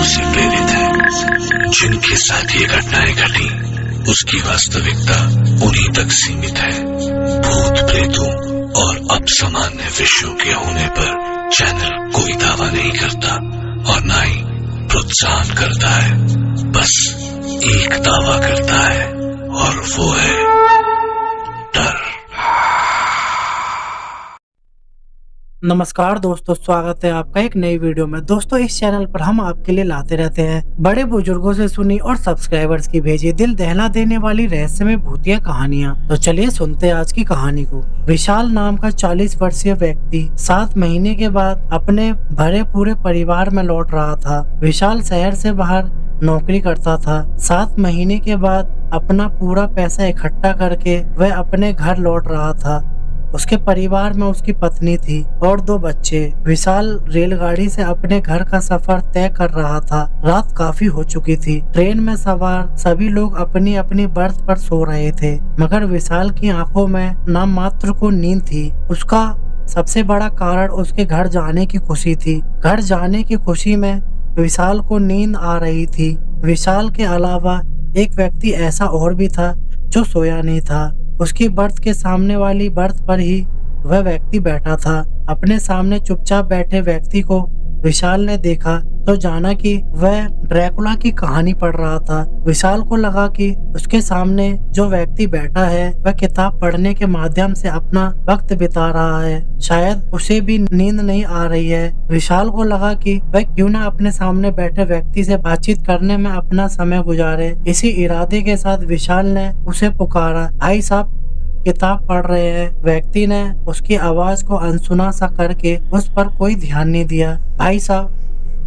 से प्रेरित है। जिनके साथ ये घटनाएं घटी उसकी वास्तविकता उन्हीं तक सीमित है। भूत प्रेतों और अपसामान्य विषयों के होने पर चैनल कोई दावा नहीं करता और न ही प्रोत्साहन करता है, बस एक दावा करता है और वो है डर। नमस्कार दोस्तों, स्वागत है आपका एक नई वीडियो में। दोस्तों, इस चैनल पर हम आपके लिए लाते रहते हैं बड़े बुजुर्गों से सुनी और सब्सक्राइबर्स की भेजी दिल दहला देने वाली रहस्यमय भूतिया कहानियां। तो चलिए सुनते हैं आज की कहानी को। विशाल नाम का 40 वर्षीय व्यक्ति 7 महीने के बाद अपने भरे पूरे परिवार में लौट रहा था। विशाल शहर से बाहर नौकरी करता था। 7 महीने के बाद अपना पूरा पैसा इकट्ठा करके वह अपने घर लौट रहा था। उसके परिवार में उसकी पत्नी थी और 2 बच्चे। विशाल रेलगाड़ी से अपने घर का सफर तय कर रहा था। रात काफी हो चुकी थी। ट्रेन में सवार सभी लोग अपनी अपनी बर्थ पर सो रहे थे, मगर विशाल की आंखों में नाम मात्र को नींद थी। उसका सबसे बड़ा कारण उसके घर जाने की खुशी थी। घर जाने की खुशी में विशाल को नींद आ रही थी। विशाल के अलावा एक व्यक्ति ऐसा और भी था जो सोया नहीं था। उसकी बर्थ के सामने वाली बर्थ पर ही वह व्यक्ति बैठा था। अपने सामने चुपचाप बैठे व्यक्ति को विशाल ने देखा तो जाना कि वह ड्रैकुला की कहानी पढ़ रहा था। विशाल को लगा कि उसके सामने जो व्यक्ति बैठा है वह किताब पढ़ने के माध्यम से अपना वक्त बिता रहा है। शायद उसे भी नींद नहीं आ रही है। विशाल को लगा कि वह क्यों ना अपने सामने बैठे व्यक्ति से बातचीत करने में अपना समय गुजारे। इसी इरादे के साथ विशाल ने उसे पुकारा, भाई साहब किताब पढ़ रहे हैं। व्यक्ति ने उसकी आवाज को अनसुना सा करके उस पर कोई ध्यान नहीं दिया। भाई साहब,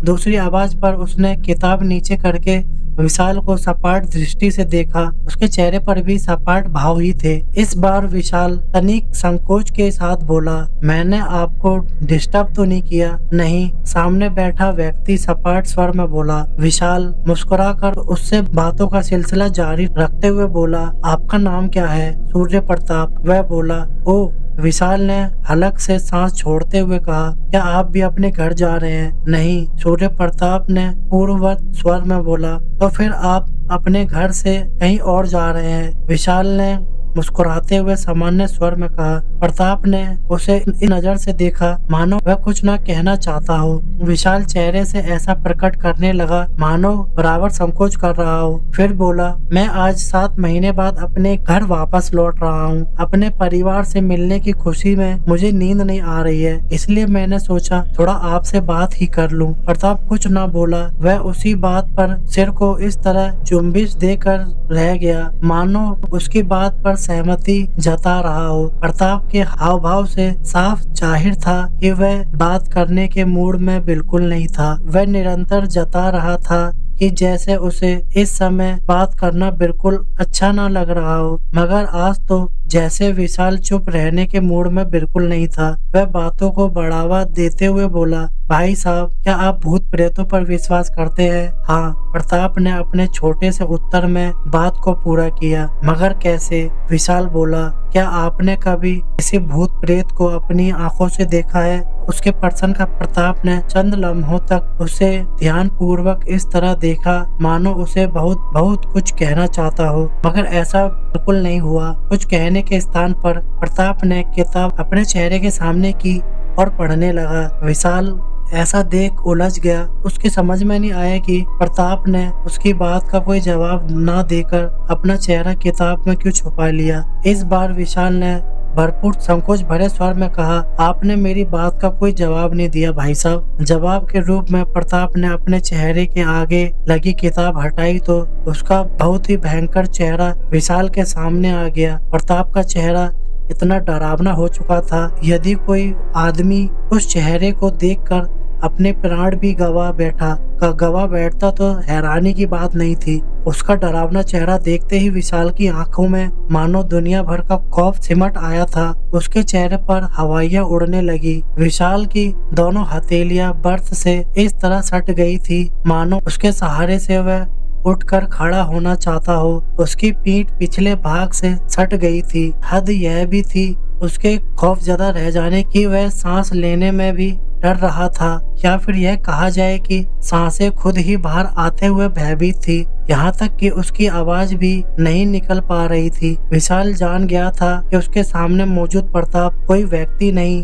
दूसरी आवाज पर उसने किताब नीचे करके विशाल को सपाट दृष्टि से देखा। उसके चेहरे पर भी सपाट भाव ही थे। इस बार विशाल तनिक संकोच के साथ बोला, मैंने आपको डिस्टर्ब तो नहीं किया? नहीं, सामने बैठा व्यक्ति सपाट स्वर में बोला। विशाल मुस्कुराकर उससे बातों का सिलसिला जारी रखते हुए बोला, आपका नाम क्या है? सूर्य प्रताप। वह बोला, ओ। विशाल ने हलक से सांस छोड़ते हुए कहा, क्या आप भी अपने घर जा रहे हैं? नहीं, सूर्य प्रताप ने पूर्ववत स्वर में बोला। तो फिर आप अपने घर से कहीं और जा रहे हैं? विशाल ने मुस्कुराते हुए सामान्य स्वर में कहा। प्रताप ने उसे इन नजर से देखा मानो वह कुछ न कहना चाहता हो। विशाल चेहरे से ऐसा प्रकट करने लगा मानो बराबर संकोच कर रहा हो। फिर बोला, मैं आज 7 महीने बाद अपने घर वापस लौट रहा हूँ। अपने परिवार से मिलने की खुशी में मुझे नींद नहीं आ रही है, इसलिए मैंने सोचा थोड़ा आपसे बात ही कर लूँ। प्रताप कुछ न बोला। वह उसी बात पर सिर को इस तरह चुम्बिश देकर रह गया मानो उसकी बात पर सहमति जता रहा हो। प्रताप के हाव भाव से साफ जाहिर था कि वह बात करने के मूड में बिल्कुल नहीं था। वह निरंतर जता रहा था कि जैसे उसे इस समय बात करना बिल्कुल अच्छा ना लग रहा हो, मगर आज तो जैसे विशाल चुप रहने के मूड में बिल्कुल नहीं था। वह बातों को बढ़ावा देते हुए बोला, भाई साहब, क्या आप भूत प्रेतों पर विश्वास करते हैं? हाँ। प्रताप ने अपने छोटे से उत्तर में बात को पूरा किया। मगर कैसे? विशाल बोला, क्या आपने कभी किसी भूत प्रेत को अपनी आंखों से देखा है? उसके प्रश्न का प्रताप ने चंद लम्हों तक उसे ध्यान पूर्वक इस तरह देखा मानो उसे बहुत बहुत कुछ कहना चाहता हो, मगर ऐसा बिल्कुल नहीं हुआ। कुछ कहने के स्थान पर प्रताप ने किताब अपने चेहरे के सामने की और पढ़ने लगा। विशाल ऐसा देख उलझ गया। उसकी समझ में नहीं आया कि प्रताप ने उसकी बात का कोई जवाब ना देकर अपना चेहरा किताब में क्यों छुपा लिया। इस बार विशाल ने भरपूर संकोच भरे स्वर में कहा, आपने मेरी बात का कोई जवाब नहीं दिया भाई साहब। जवाब के रूप में प्रताप ने अपने चेहरे के आगे लगी किताब हटाई तो उसका बहुत ही भयंकर चेहरा विशाल के सामने आ गया। प्रताप का चेहरा इतना डरावना हो चुका था, यदि कोई आदमी उस चेहरे को देखकर अपने प्राण भी गवा बैठता तो हैरानी की बात नहीं थी। उसका डरावना चेहरा देखते ही विशाल की आंखों में मानो दुनिया भर का खौफ सिमट आया था। उसके चेहरे पर हवाइयां उड़ने लगी। विशाल की दोनों हथेलियां बर्थ से इस तरह सट गई थी मानो उसके सहारे से वह उठकर खड़ा होना चाहता हो। उसकी पीठ पिछले भाग से सट गई थी। हद यह भी थी उसके खौफजदा रह जाने की वह सांस लेने में भी डर रहा था, या फिर यह कहा जाए कि सांसें खुद ही बाहर आते हुए भयभीत थी। यहाँ तक कि उसकी आवाज भी नहीं निकल पा रही थी। विशाल जान गया था कि उसके सामने मौजूद प्रताप कोई व्यक्ति नहीं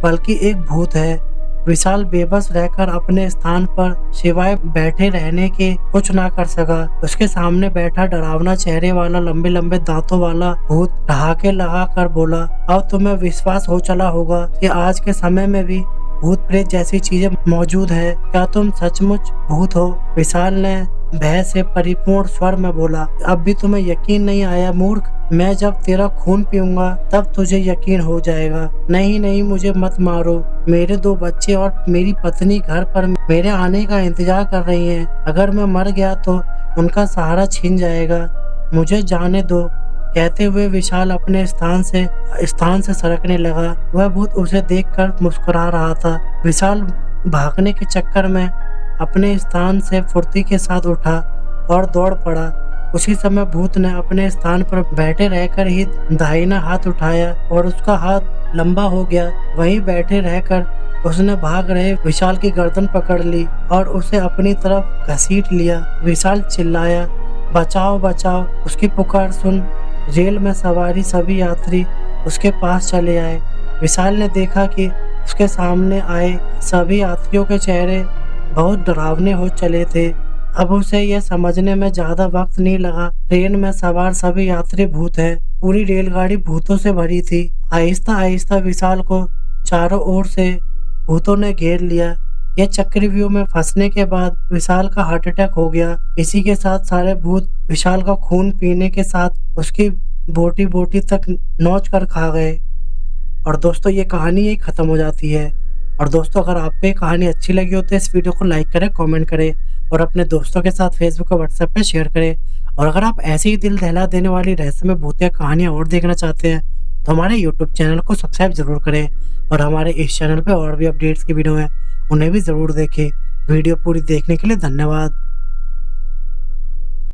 बल्कि एक भूत है। विशाल बेबस रहकर अपने स्थान पर सिवाय बैठे रहने के कुछ ना कर सका। उसके सामने बैठा डरावना चेहरे वाला, लंबे लंबे दांतों वाला भूत ठहाके लगा कर बोला, अब तुम्हें विश्वास हो चला होगा कि आज के समय में भी भूत प्रेत जैसी चीजें मौजूद है। क्या तुम सचमुच भूत हो? विशाल ने भय से परिपूर्ण स्वर में बोला, अब भी तुम्हें यकीन नहीं आया मूर्ख? मैं जब तेरा खून पीऊंगा तब तुझे यकीन हो जाएगा। नहीं नहीं, मुझे मत मारो। मेरे 2 बच्चे और मेरी पत्नी घर पर मेरे आने का इंतजार कर रही हैं। अगर मैं मर गया तो उनका सहारा छिन जाएगा। मुझे जाने दो। कहते हुए विशाल अपने स्थान से सरकने लगा। वह भूत उसे देखकर मुस्कुरा रहा था। विशाल भागने के चक्कर में अपने स्थान से फुर्ती के साथ उठा और दौड़ पड़ा। उसी समय भूत ने अपने स्थान पर बैठे रहकर ही दाहिना हाथ उठाया और उसका हाथ लंबा हो गया। वहीं बैठे रहकर उसने भाग रहे विशाल की गर्दन पकड़ ली और उसे अपनी तरफ घसीट लिया। विशाल चिल्लाया, बचाओ बचाओ। उसकी पुकार सुन रेल में सवारी सभी यात्री उसके पास चले आए। विशाल ने देखा कि उसके सामने आए सभी यात्रियों के चेहरे बहुत डरावने हो चले थे। अब उसे यह समझने में ज्यादा वक्त नहीं लगा। ट्रेन में सवार सभी यात्री भूत हैं। पूरी रेलगाड़ी भूतों से भरी थी। आहिस्ता आहिस्ता विशाल को चारों ओर से भूतों ने घेर लिया। यह चक्रव्यूह में फंसने के बाद विशाल का हार्ट अटैक हो गया। इसी के साथ सारे भूत विशाल का खून पीने के साथ उसकी बोटी बोटी तक नोच कर खा गए। और दोस्तों, ये कहानी यही खत्म हो जाती है। और दोस्तों, अगर आपको ये कहानी अच्छी लगी हो तो इस वीडियो को लाइक करें, कमेंट करें और अपने दोस्तों के साथ फेसबुक और व्हाट्सएप पे शेयर करें। और अगर आप ऐसे ही दिल दहला देने वाली रहस्यमय भूतिया कहानियां और देखना चाहते हैं तो हमारे यूट्यूब चैनल को सब्सक्राइब जरूर करें। और हमारे इस चैनल पे और भी अपडेट्स की वीडियो हैं, उन्हें भी जरूर देखें। वीडियो पूरी देखने के लिए धन्यवाद।